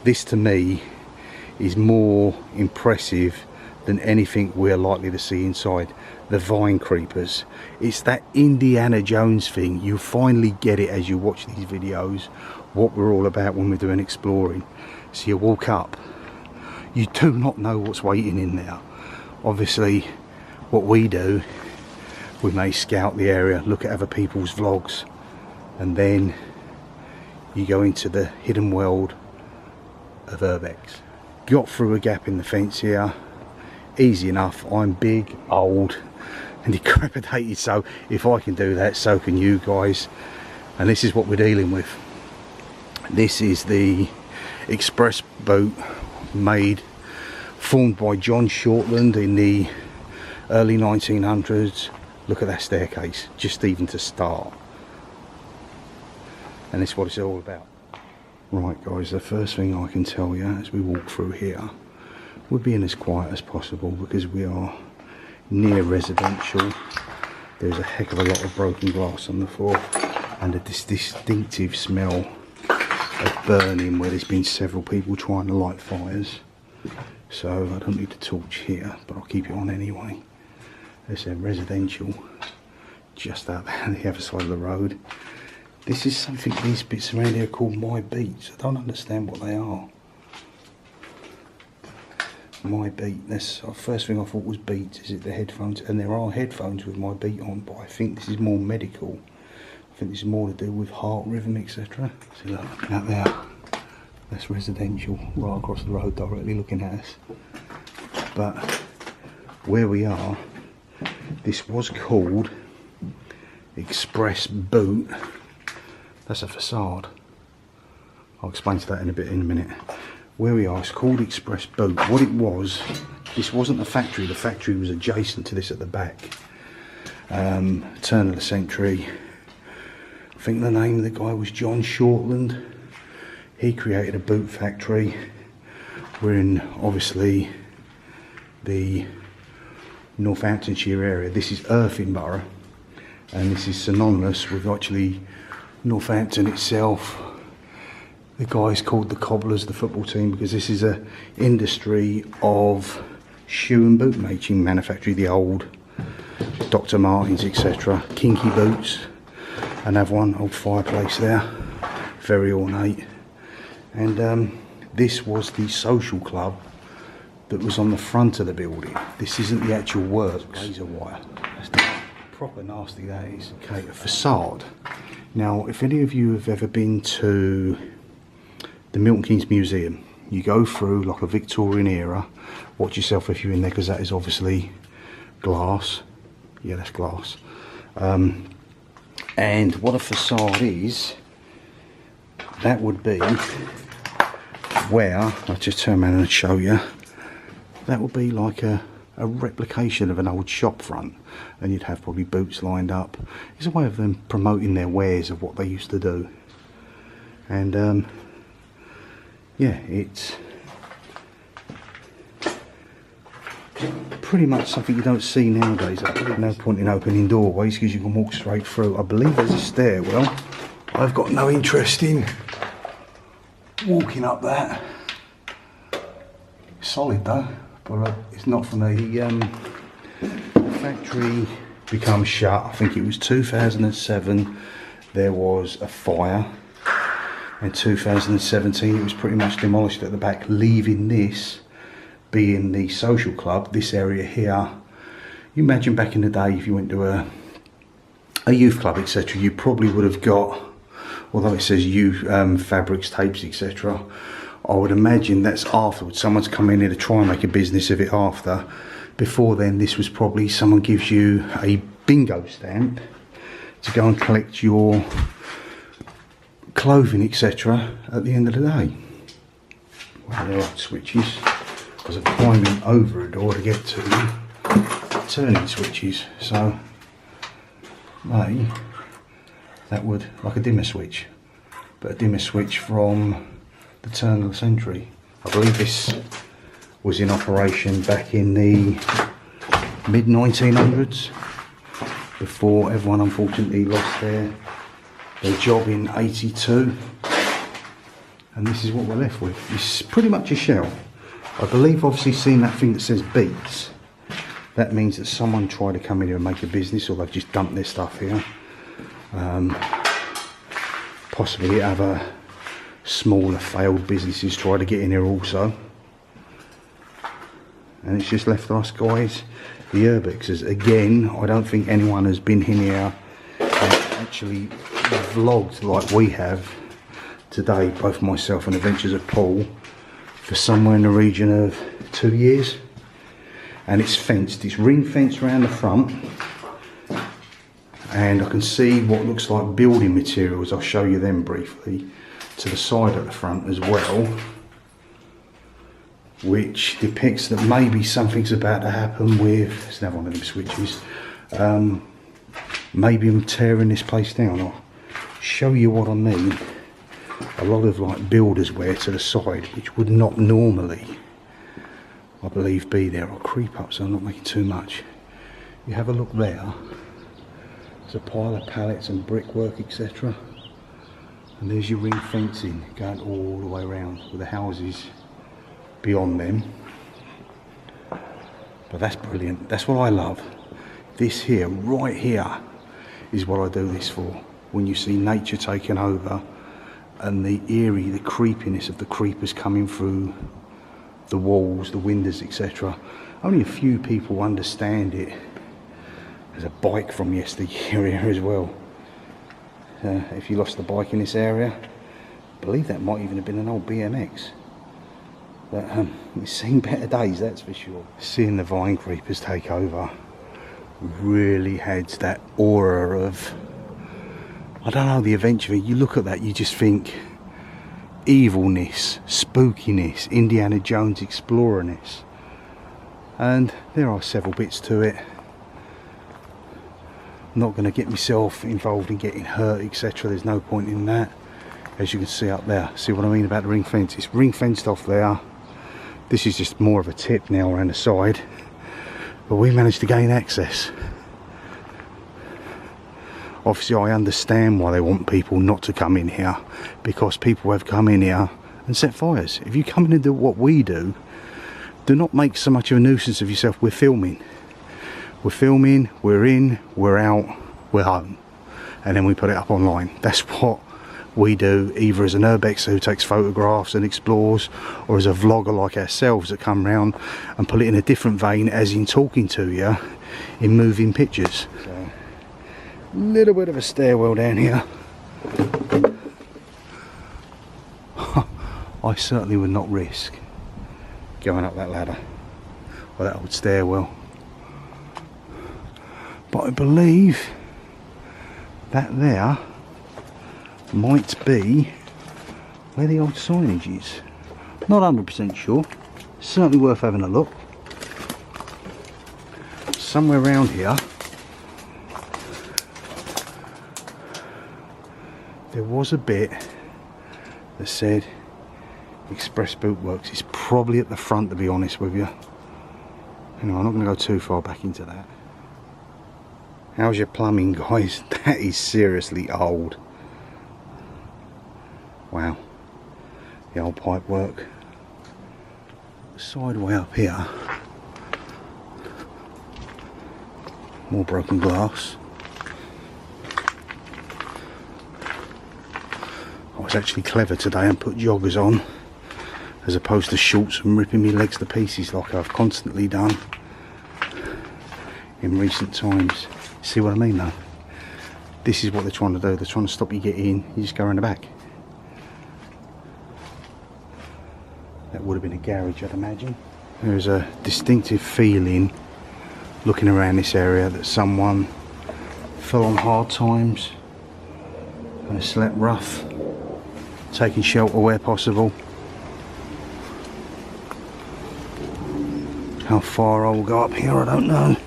this to me is more impressive than anything we're likely to see inside. The vine creepers, it's that Indiana Jones thing. You finally get it as you watch these videos, what we're all about when we're doing exploring. So you walk up, you do not know what's waiting in there. Obviously what we do, we may scout the area, look at other people's vlogs, and then you go into the hidden world of urbex. Got through a gap in the fence here, easy enough. I'm big, old and decrepitated, so if I can do that, so can you guys. And this is what we're dealing with. This is the express boat formed by John Shortland in the early 1900s. Look at that staircase, just even to start. And this is what it's all about. Right guys, the first thing I can tell you as we walk through here, we're being as quiet as possible because we are near residential. There's a heck of a lot of broken glass on the floor and a distinctive smell of burning where there's been several people trying to light fires. So I don't need a torch here, but I'll keep it on anyway. There's a residential just out there on the other side of the road. This is something, these bits around here are called My Beats. I don't understand what they are. My Beat, that's the first thing I thought was Beats. Is it the headphones? And there are headphones with My Beat on, but I think this is more medical. I think this is more to do with heart rhythm, etc. See, look out there, that's residential right across the road directly looking at us. But where we are, this was called Express Boot. That's a facade. I'll explain to that in a minute. Where we are, it's called Express Boot. What it was, this wasn't a factory. The factory was adjacent to this at the back. Turn of the century. I think the name of the guy was John Shortland. He created a boot factory. We're in, obviously, the Northamptonshire area. This is Irthlingborough, and this is synonymous with actually Northampton itself. The guys called the Cobblers the football team because this is a industry of shoe and boot making manufacturing, the old Dr. Martens, etc. Kinky boots. Another one, old fireplace there, very ornate. And this was the social club that was on the front of the building. This isn't the actual works. Laser wire. That's proper nasty, that is. Okay, a facade. Now, if any of you have ever been to the Milton Keynes Museum, you go through like a Victorian era. Watch yourself if you're in there, because that is obviously glass. Yeah, that's glass. And what a facade is, that would be where, I'll just turn around and show you, that would be like a replication of an old shop front, and you'd have probably boots lined up. It's a way of them promoting their wares of what they used to do. And yeah, it's pretty much something you don't see nowadays. There's no point in opening doorways because you can walk straight through. I believe there's a stairwell. I've got no interest in walking up that. Solid though, but it's not for me. The factory becomes shut. I think it was 2007. There was a fire. In 2017 it was pretty much demolished at the back, leaving this being the social club, this area here. You imagine back in the day if you went to a youth club, etc., you probably would have got, although it says youth fabrics, tapes, etc., I would imagine that's afterwards. Someone's come in here to try and make a business of it after. Before then, this was probably someone gives you a bingo stamp to go and collect your clothing, etc., at the end of the day. Well, there are switches. Because I'm climbing over a door to get to turning switches, so that would, like a dimmer switch, but a dimmer switch from the turn of the century. I believe this was in operation back in the mid 1900s, before everyone unfortunately lost their job in 82. And this is what we're left with. It's pretty much a shell. I believe, obviously, seen that thing that says beats. That means that someone tried to come in here and make a business, or they've just dumped their stuff here. Possibly other smaller failed businesses try to get in here also. And it's just left us guys, the urbexers. Again, I don't think anyone has been in here and actually vlogged like we have today, both myself and Adventures of Paul, for somewhere in the region of 2 years. And it's fenced, it's ring fenced around the front, and I can see what looks like building materials. I'll show you them briefly to the side at the front as well, which depicts that maybe something's about to happen with, let's have one of them switches, maybe I'm tearing this place down. I'll show you what I mean. A lot of like builders wear to the side, which would not normally, I believe, be there. I'll creep up so I'm not making too much. You have a look there, there's a pile of pallets and brickwork, etc. And there's your ring fencing going all the way around with the houses beyond them. But that's brilliant, that's what I love. This here, right here, is what I do this for. When you see nature taking over and the eerie, the creepiness of the creepers coming through the walls, the windows, etc. Only a few people understand it. There's a bike from yesteryear here as well. If you lost the bike in this area, I believe that might even have been an old BMX. But it's seen better days, that's for sure. Seeing the vine creepers take over really adds that aura of, I don't know, the adventure. You look at that, you just think evilness, spookiness, Indiana Jones explorerness. And there are several bits to it. I'm not going to get myself involved in getting hurt, etc. There's no point in that. As you can see up there, see what I mean about the ring fence? It's ring fenced off there. This is just more of a tip now around the side, but we managed to gain access. Obviously I understand why they want people not to come in here, because people have come in here and set fires. If you come in and do what we do not make so much of a nuisance of yourself. We're filming, we're in, we're out, we're home, and then we put it up online. That's what we do, either as an urbexer who takes photographs and explores, or as a vlogger like ourselves that come round and put it in a different vein, as in talking to you in moving pictures. So, little bit of a stairwell down here. I certainly would not risk going up that ladder or that old stairwell, but I believe that there might be where the old signage is. Not 100% sure, certainly worth having a look. Somewhere around here there was a bit that said Express Boot Works. It's probably at the front, to be honest with you. Anyway, I'm not going to go too far back into that. How's your plumbing, guys? That is seriously old. Wow. The old pipe work. The sideway up here. More broken glass. I was actually clever today and put joggers on, as opposed to shorts and ripping me legs to pieces like I've constantly done in recent times. See what I mean though? This is what they're trying to do. They're trying to stop you getting in. You just go around the back. That would have been a garage, I'd imagine. There's a distinctive feeling looking around this area that someone fell on hard times and slept rough, taking shelter where possible. How far I will go up here, I don't know.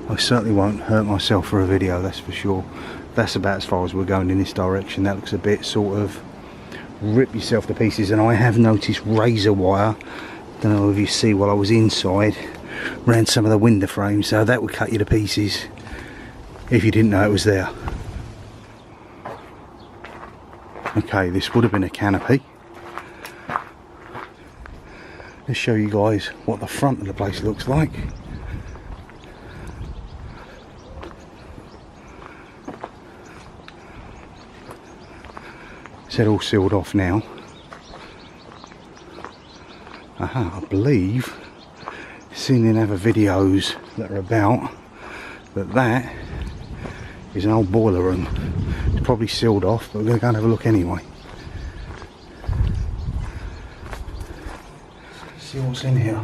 I certainly won't hurt myself for a video, that's for sure. That's about as far as we're going in this direction. That looks a bit sort of rip yourself to pieces, and I have noticed razor wire, don't know if you see while I was inside, around some of the window frames, so that would cut you to pieces if you didn't know it was there. Okay, this would have been a canopy. Let's show you guys what the front of the place looks like. It's all sealed off now. Aha, I believe, seen in other videos that are about, that is an old boiler room. It's probably sealed off, but we're going to go and have a look anyway. See what's in here.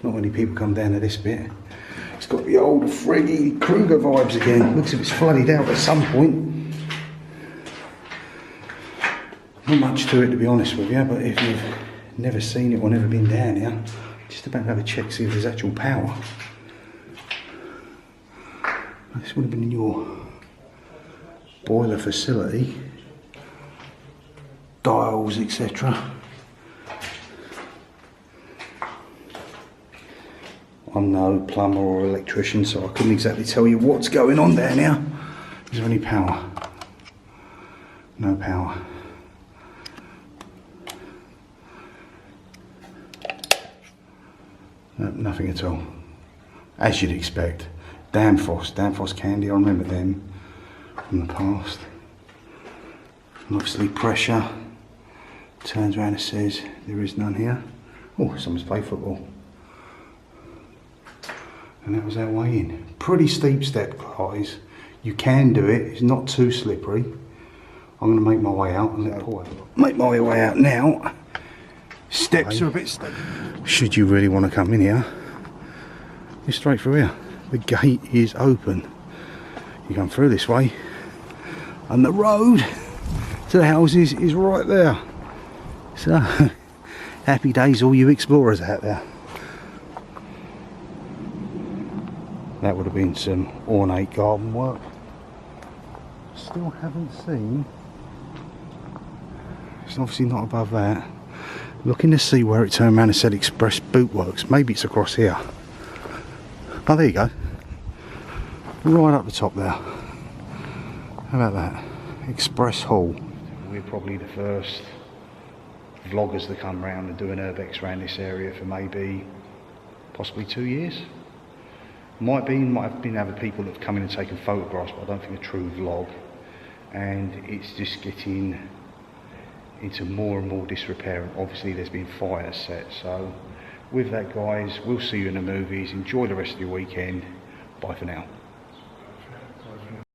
Not many people come down to this bit. It's got the old Freddy Krueger vibes again. Looks as if it's flooded out at some point. Not much to it, to be honest with you, but if you've never seen it or never been down here, just about to have a check, see if there's actual power. This would have been your boiler facility, dials, etc. I'm no plumber or electrician, so I couldn't exactly tell you what's going on down here. Is there any power? No power. No, nothing at all. As you'd expect. Danfoss candy, I remember them from the past. And obviously pressure. Turns around and says there is none here. Oh, someone's played football. And that was our way in. Pretty steep step, guys. You can do it, it's not too slippery. I'm going to make my way out and make my way out now. Steps are a bit steep. Should you really want to come in here, you're straight through here. The gate is open. You come through this way, and the road to the houses is right there. So, happy days all you explorers out there. That would have been some ornate garden work. Still haven't seen. It's obviously not above that. Looking to see where it turned around and said Express Bootworks. Maybe it's across here. Oh, there you go. Right up the top there. How about that? Express Hall. We're probably the first vloggers to come round and do an urbex around this area for maybe, possibly 2 years. Might have been other people that have come in and taken photographs, but I don't think a true vlog. And it's just getting into more and more disrepair, and obviously there's been fires set. So with that, guys, we'll see you in the movies. Enjoy the rest of your weekend. Bye for now.